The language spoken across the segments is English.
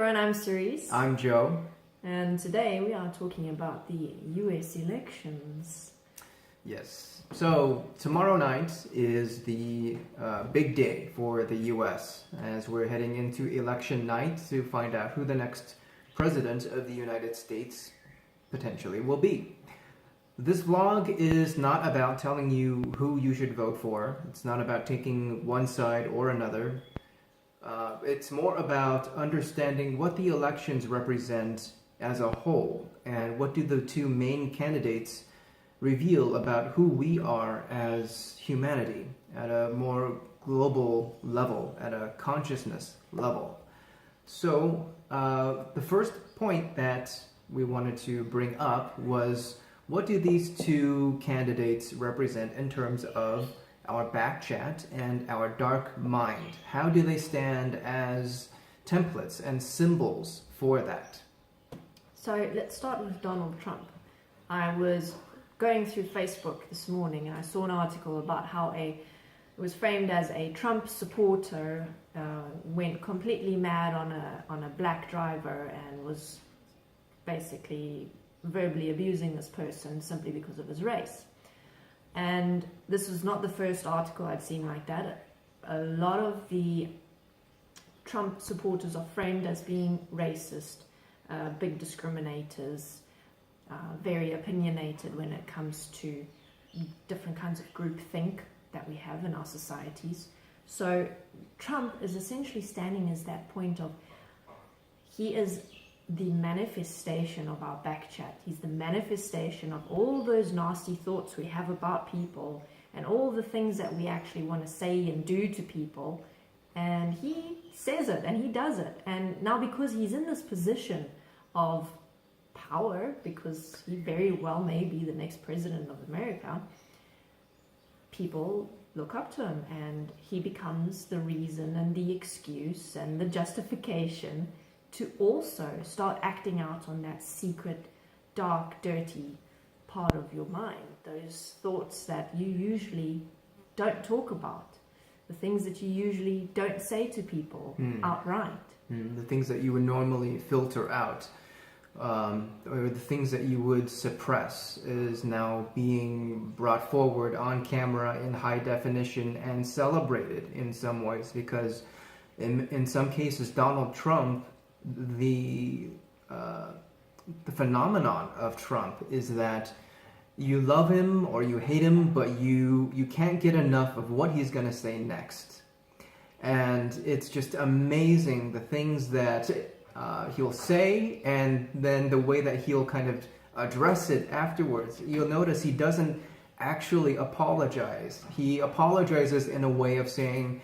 everyone, I'm Cerise. I'm Joe. And today we are talking about the US elections. Yes. So tomorrow night is the big day for the US as we're heading into election night to find out who the next president of the United States potentially will be. This vlog is not about telling you who you should vote for. It's not about taking one side or another. It's more about understanding what the elections represent as a whole and what do the two main candidates reveal about who we are as humanity at a more global level, at a consciousness level. So the first point that we wanted to bring up was, what do these two candidates represent in terms of our back chat and our dark mind? How do they stand as templates and symbols for that? So let's start with Donald Trump. I was going through Facebook this morning and I saw an article about how it was framed as a Trump supporter went completely mad on a black driver and was basically verbally abusing this person simply because of his race. And this was not the first article I'd seen like that. A lot of the Trump supporters are framed as being racist, big discriminators, very opinionated when it comes to different kinds of groupthink that we have in our societies. So Trump is essentially standing as that point of, he is the manifestation of our back chat. He's the manifestation of all those nasty thoughts we have about people and all the things that we actually want to say and do to people. And he says it and he does it. And now because he's in this position of power, because he very well may be the next president of America, people look up to him and he becomes the reason and the excuse and the justification to also start acting out on that secret, dark, dirty part of your mind. Those thoughts that you usually don't talk about. The things that you usually don't say to people outright. The things that you would normally filter out. Or the things that you would suppress is now being brought forward on camera in high definition and celebrated in some ways, because in some cases Donald Trump, the phenomenon of Trump is that you love him or you hate him, but you can't get enough of what he's going to say next. And it's just amazing the things that he'll say, and then the way that he'll kind of address it afterwards. You'll notice he doesn't actually apologize. He apologizes in a way of saying,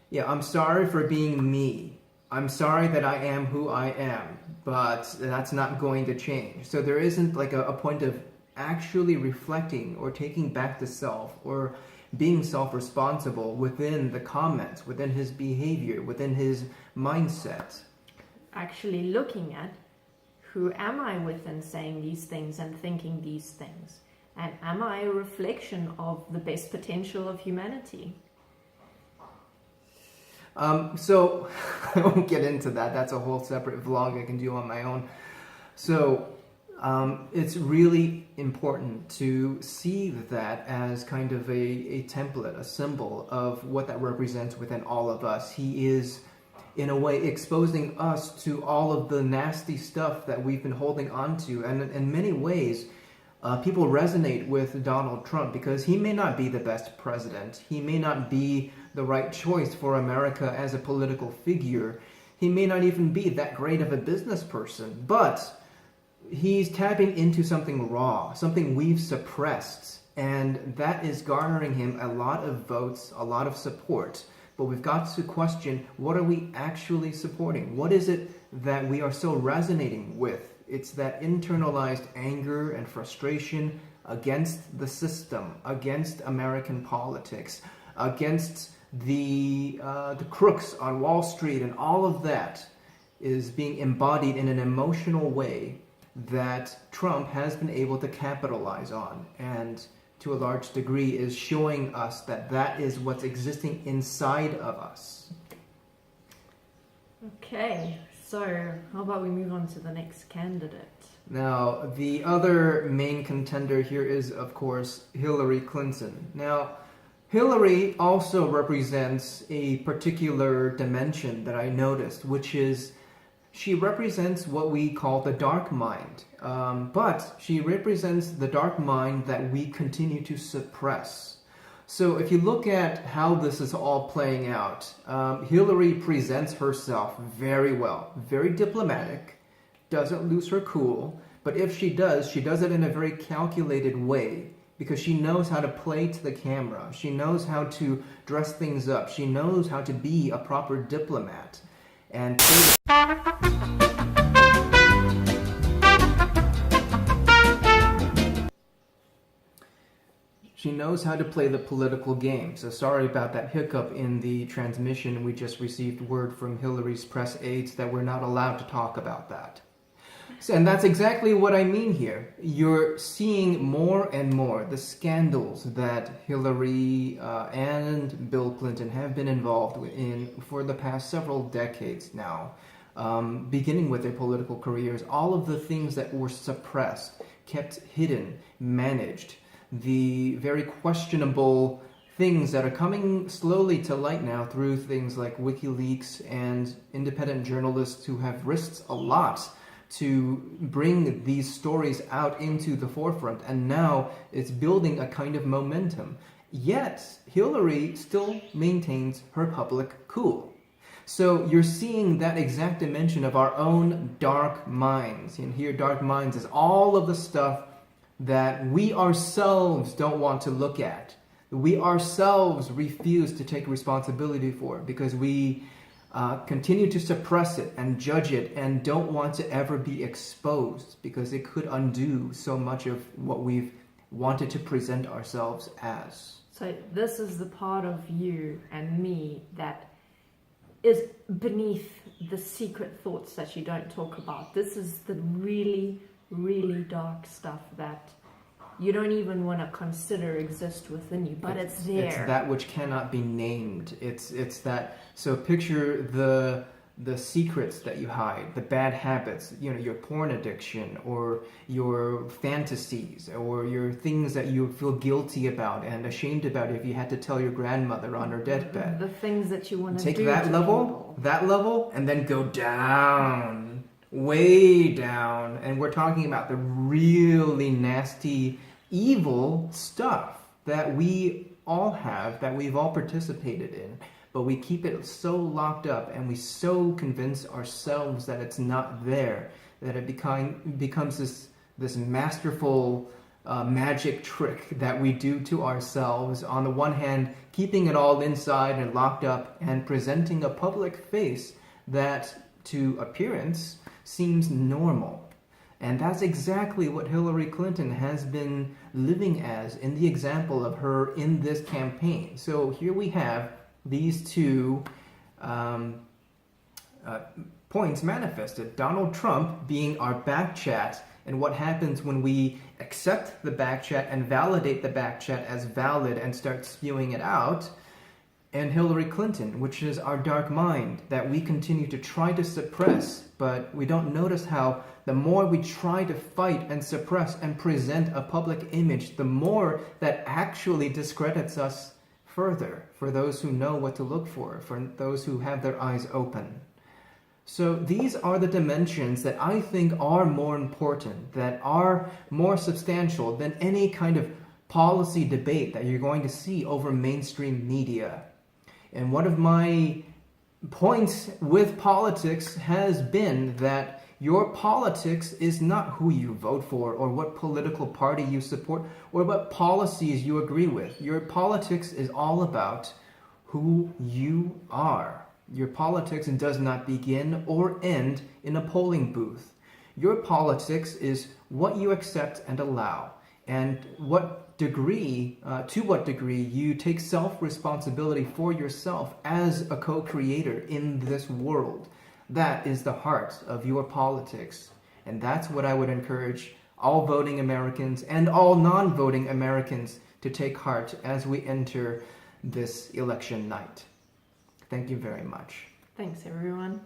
yeah, I'm sorry for being me. I'm sorry that I am who I am, but that's not going to change. So there isn't like a point of actually reflecting or taking back the self or being self-responsible within the comments, within his behavior, within his mindset. Actually looking at, who am I within saying these things and thinking these things? And am I a reflection of the best potential of humanity? So I won't get into that. That's a whole separate vlog I can do on my own. So it's really important to see that as kind of a template, a symbol of what that represents within all of us. He is, in a way, exposing us to all of the nasty stuff that we've been holding on to. And in many ways, people resonate with Donald Trump because he may not be the best president. He may not be the right choice for America as a political figure. He may not even be that great of a business person, but he's tapping into something raw, something we've suppressed, and that is garnering him a lot of votes, a lot of support. But we've got to question, what are we actually supporting? What is it that we are so resonating with? It's that internalized anger and frustration against the system, against American politics, against the crooks on Wall Street, and all of that is being embodied in an emotional way that Trump has been able to capitalize on, and to a large degree is showing us that that is what's existing inside of us. Okay, So, how about we move on to the next candidate? Now, the other main contender here is, of course, Hillary Clinton. Now, Hillary also represents a particular dimension that I noticed, which is she represents what we call the dark mind. But she represents the dark mind that we continue to suppress. So if you look at how this is all playing out, Hillary presents herself very well, very diplomatic, doesn't lose her cool, but if she does it in a very calculated way because she knows how to play to the camera. She knows how to dress things up. She knows how to be a proper diplomat. And she knows how to play the political game. So sorry about that hiccup in the transmission. We just received word from Hillary's press aides that we're not allowed to talk about that. So, and that's exactly what I mean here. You're seeing more and more the scandals that Hillary and Bill Clinton have been involved in for the past several decades now, beginning with their political careers. All of the things that were suppressed, kept hidden, managed, the very questionable things that are coming slowly to light now through things like WikiLeaks and independent journalists who have risked a lot to bring these stories out into the forefront, and now it's building a kind of momentum. Yet, Hillary still maintains her public cool. So you're seeing that exact dimension of our own dark minds. And here, dark minds is all of the stuff that we ourselves don't want to look at. We ourselves refuse to take responsibility for because we continue to suppress it and judge it and don't want to ever be exposed because it could undo so much of what we've wanted to present ourselves as. So this is the part of you and me that is beneath the secret thoughts that you don't talk about. This is the really, really dark stuff that you don't even want to consider exist within you, but it's there. It's that which cannot be named. It's that. So picture the secrets that you hide, the bad habits, your porn addiction or your fantasies or your things that you feel guilty about and ashamed about if you had to tell your grandmother on her deathbed. The things that you want to take do that to level, and then go down, way down, and we're talking about the really nasty, evil stuff that we all have, that we've all participated in. But we keep it so locked up and we so convince ourselves that it's not there, that it becomes this masterful magic trick that we do to ourselves. On the one hand, keeping it all inside and locked up and presenting a public face that to appearance seems normal. And that's exactly what Hillary Clinton has been living as in the example of her in this campaign. So here we have these two points manifested. Donald Trump being our backchat and what happens when we accept the backchat and validate the backchat as valid and start spewing it out. And Hillary Clinton, which is our dark mind that we continue to try to suppress, but we don't notice how the more we try to fight and suppress and present a public image, the more that actually discredits us further for those who know what to look for those who have their eyes open. So these are the dimensions that I think are more important, that are more substantial than any kind of policy debate that you're going to see over mainstream media. And one of my points with politics has been that your politics is not who you vote for or what political party you support or what policies you agree with. Your politics is all about who you are. Your politics does not begin or end in a polling booth. Your politics is what you accept and allow, and to what degree you take self-responsibility for yourself as a co-creator in this world. That is the heart of your politics. And that's what I would encourage all voting Americans and all non-voting Americans to take heart as we enter this election night. Thank you very much. Thanks, everyone.